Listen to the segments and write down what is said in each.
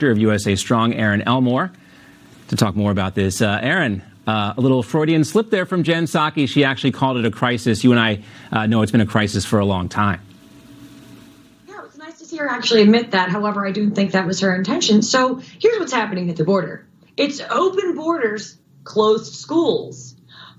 director of USA Strong, Erin Elmore, to talk more about this. Erin, a little Freudian slip there from Jen Psaki. She actually called it a crisis. You and I know it's been a crisis for a long time. Yeah, it's nice to see her actually admit that. However, I do think that was her intention. So here's what's happening at the border. It's open borders, closed schools.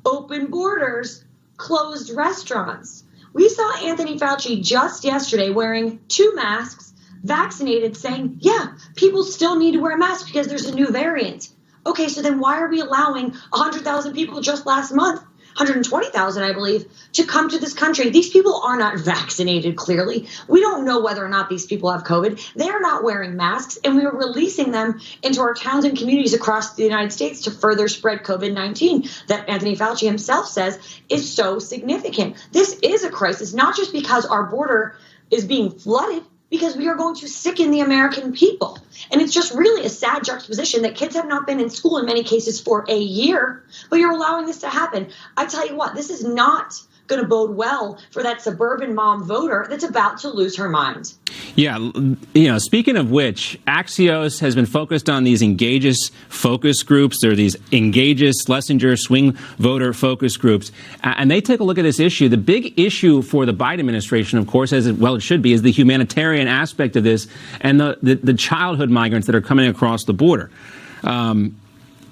Open borders, closed restaurants. We saw Anthony Fauci just yesterday wearing 2 masks, vaccinated, saying, yeah, people still need to wear masks because there's a new variant. Okay, so then why are we allowing 100,000 people just last month, 120,000, I believe, to come to this country? These people are not vaccinated, clearly. We don't know whether or not these people have COVID. They are not wearing masks, and we are releasing them into our towns and communities across the United States to further spread COVID-19 that Anthony Fauci himself says is so significant. This is a crisis, not just because our border is being flooded, because we are going to sicken the American people. And it's just really a sad juxtaposition that kids have not been in school in many cases for a year, but you're allowing this to happen. I tell you what, this is not going to bode well for that suburban mom voter that's about to lose her mind. Yeah, speaking of which, Axios has been focused on these Engages focus groups. There are these Engages, Schlesinger, swing voter focus groups. And they take a look at this issue. The big issue for the Biden administration, of course, as it should be, is the humanitarian aspect of this and the childhood migrants that are coming across the border.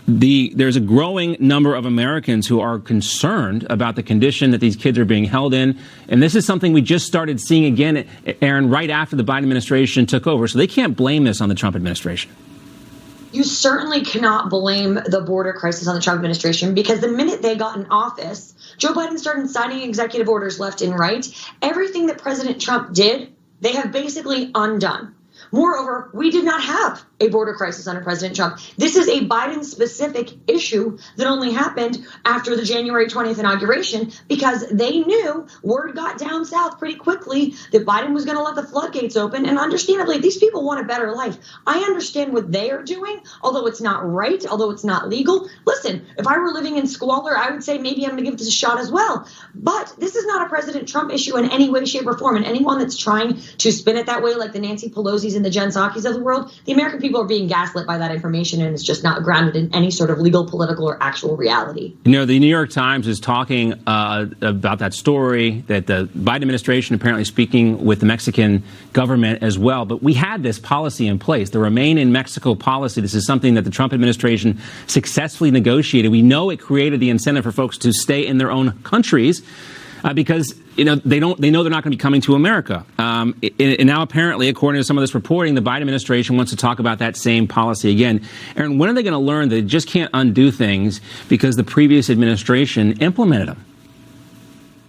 There's a growing number of Americans who are concerned about the condition that these kids are being held in. And this is something we just started seeing again, Erin, right after the Biden administration took over. So they can't blame this on the Trump administration. You certainly cannot blame the border crisis on the Trump administration, because the minute they got in office, Joe Biden started signing executive orders left and right. Everything that President Trump did, they have basically undone. Moreover, we did not have a border crisis under President Trump. This is a Biden-specific issue that only happened after the January 20th inauguration, because they knew word got down south pretty quickly that Biden was going to let the floodgates open. And understandably, these people want a better life. I understand what they are doing, although it's not right, although it's not legal. Listen, if I were living in squalor, I would say maybe I'm going to give this a shot as well. But this is not a President Trump issue in any way, shape, or form. And anyone that's trying to spin it that way, like the Nancy Pelosi's and the Jen Psaki's of the world, the American people are being gaslit by that information, and it's just not grounded in any sort of legal, political, or actual reality. You know, the New York Times is talking about that story, that the Biden administration apparently speaking with the Mexican government as well. But we had this policy in place, the Remain in Mexico policy. This is something that the Trump administration successfully negotiated. We know it created the incentive for folks to stay in their own countries because they know they're not going to be coming to America. And now, apparently, according to some of this reporting, the Biden administration wants to talk about that same policy again. Aaron, when are they going to learn that they just can't undo things because the previous administration implemented them?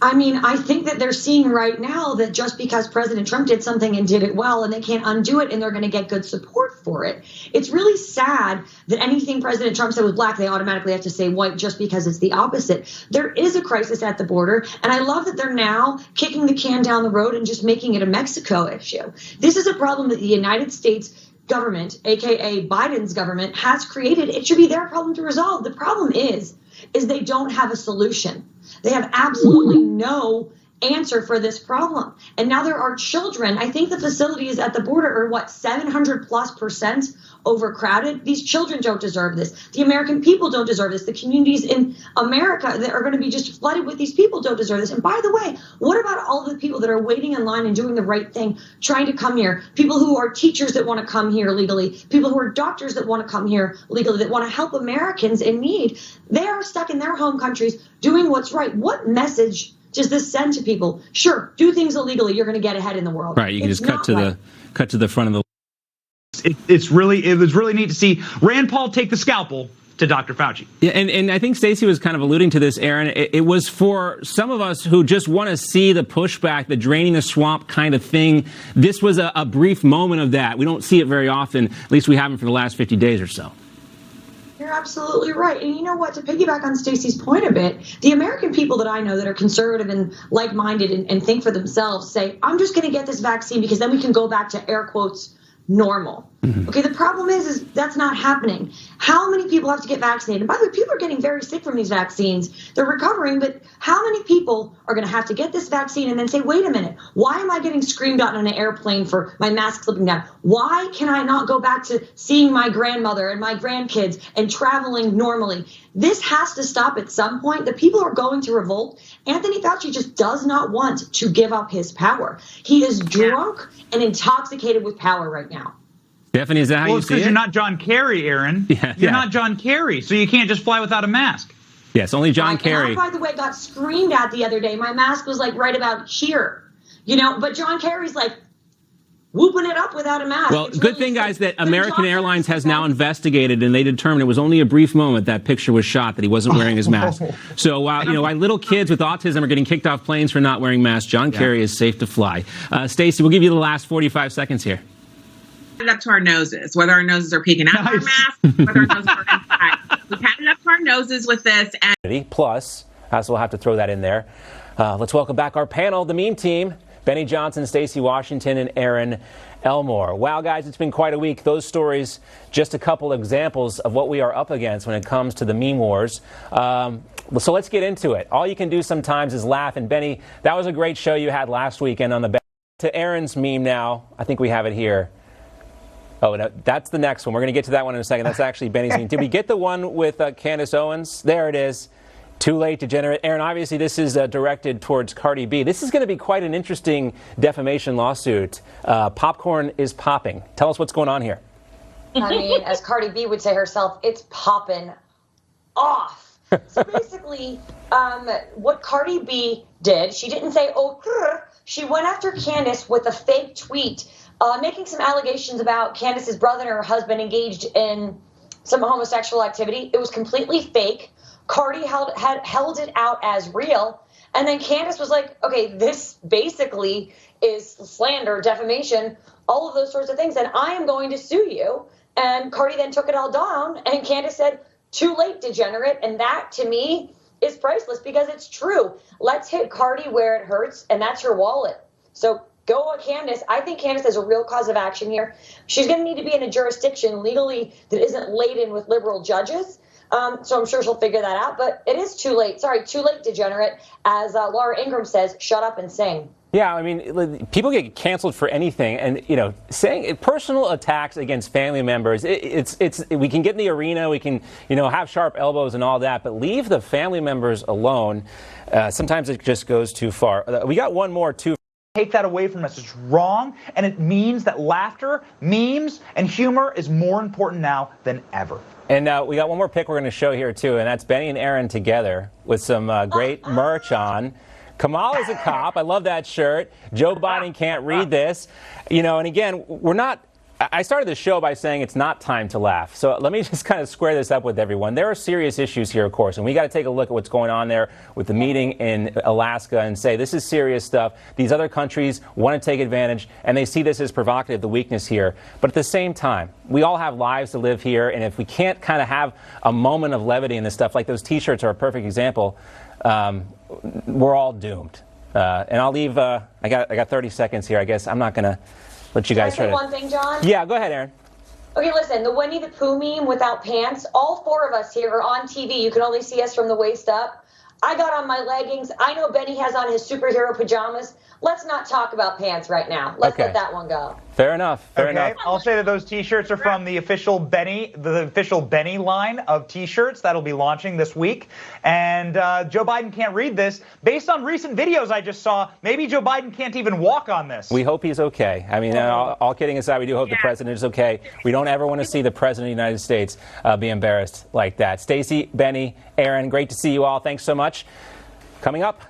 I mean, I think that they're seeing right now that just because President Trump did something and did it well, and they can't undo it, and they're going to get good support for it. It's really sad that anything President Trump said was black, they automatically have to say white just because it's the opposite. There is a crisis at the border, and I love that they're now kicking the can down the road and just making it a Mexico issue. This is a problem that the United States government, aka Biden's government, has created. It should be their problem to resolve. The problem is they don't have a solution. They have absolutely no answer for this problem. And now there are children. I think the facilities at the border are 700+% overcrowded. These children don't deserve this. The American people don't deserve this. The communities in America that are going to be just flooded with these people don't deserve this. And by the way, what about all the people that are waiting in line and doing the right thing, trying to come here? People who are teachers that want to come here legally, people who are doctors that want to come here legally, that want to help Americans in need. They are stuck in their home countries doing what's right. What message does this send to people? Sure, do things illegally, you're going to get ahead in the world. Right, you can just cut to the front of the. It was really neat to see Rand Paul take the scalpel to Dr. Fauci. Yeah, and I think Stacey was kind of alluding to this, Aaron. It was for some of us who just want to see the pushback, the draining the swamp kind of thing. This was a brief moment of that. We don't see it very often. At least we haven't for the last 50 days or so. You're absolutely right. And you know what? To piggyback on Stacey's point a bit, the American people that I know that are conservative and like-minded and think for themselves say, I'm just going to get this vaccine because then we can go back to, air quotes, normal. Okay, the problem is that's not happening. How many people have to get vaccinated? And by the way, people are getting very sick from these vaccines. They're recovering, but how many people are going to have to get this vaccine and then say, wait a minute, why am I getting screamed at on an airplane for my mask slipping down? Why can I not go back to seeing my grandmother and my grandkids and traveling normally? This has to stop at some point. The people are going to revolt. Anthony Fauci just does not want to give up his power. He is drunk and intoxicated with power right now. Stephanie, is that how you see it? Well, because you're not John Kerry, Aaron. You're not John Kerry, so you can't just fly without a mask. Yes, only John Kerry. And I, by the way, got screamed at the other day. My mask was like right about here, but John Kerry's like whooping it up without a mask. Well, it's good really thing, guys, sick. that American Airlines has now investigated, and they determined it was only a brief moment that picture was shot, that he wasn't wearing his mask. So while little kids with autism are getting kicked off planes for not wearing masks, John Kerry is safe to fly. Stacey, we'll give you the last 45 seconds here. It up to our noses, whether our noses are peeking out of our masks, whether our noses are inside. We've had it up to our noses with this. And plus, so we'll have to throw that in there. Let's welcome back our panel, the meme team, Benny Johnson, Stacey Washington, and Erin Elmore. Wow, guys, it's been quite a week. Those stories, just a couple examples of what we are up against when it comes to the meme wars. So let's get into it. All you can do sometimes is laugh. And Benny, that was a great show you had last weekend on the bench. To Erin's meme now, I think we have it here. Oh, no, that's the next one. We're going to get to that one in a second. That's actually Benny's meme. Did we get the one with Candace Owens? There it is. Too late to generate. Erin, obviously this is directed towards Cardi B. This is going to be quite an interesting defamation lawsuit. Popcorn is popping. Tell us what's going on here. I mean, as Cardi B would say herself, it's popping off. So basically, what Cardi B did, she didn't say, she went after Candace with a fake tweet, making some allegations about Candace's brother and her husband engaged in some homosexual activity. It was completely fake. Cardi held it out as real. And then Candace was like, okay, this basically is slander, defamation, all of those sorts of things, and I am going to sue you. And Cardi then took it all down, and Candace said, too late, degenerate. And that, to me, is priceless because it's true. Let's hit Cardi where it hurts, and that's her wallet. So go at Candace. I think Candace has a real cause of action here. She's going to need to be in a jurisdiction legally that isn't laden with liberal judges. So I'm sure she'll figure that out. But it is too late. Sorry, too late, degenerate. As Laura Ingraham says, shut up and sing. Yeah, I mean, people get canceled for anything, and saying personal attacks against family members. We can get in the arena, we can have sharp elbows and all that, but leave the family members alone. Sometimes it just goes too far. We got one more too. Take that away from us. It's wrong, and it means that laughter, memes, and humor is more important now than ever. And we got one more pic we're going to show here too, and that's Benny and Erin together with some great merch on. Kamala's a cop. I love that shirt. Joe Biden can't read this. And again, I started the show by saying it's not time to laugh. So let me just kind of square this up with everyone. There are serious issues here, of course, and we got to take a look at what's going on there with the meeting in Alaska and say this is serious stuff. These other countries want to take advantage, and they see this as provocative, the weakness here. But at the same time, we all have lives to live here, and if we can't kind of have a moment of levity in this stuff, like those T-shirts are a perfect example, we're all doomed. And I'll leave, I got 30 seconds here. I guess I'm not going to let you guys try to... one thing, John? Yeah, go ahead, Erin. Okay, listen, the Winnie the Pooh meme without pants, all four of us here are on TV. You can only see us from the waist up. I got on my leggings. I know Benny has on his superhero pajamas. Let's not talk about pants right now. Let's let that one go. Fair enough. Fair enough. I'll say that those T-shirts are from the official Benny line of T-shirts that'll be launching this week. And Joe Biden can't read this. Based on recent videos I just saw, maybe Joe Biden can't even walk on this. We hope he's okay. I mean, all kidding aside, we do hope the president is okay. We don't ever want to see the president of the United States be embarrassed like that. Stacey, Benny, Erin, great to see you all. Thanks so much. Coming up,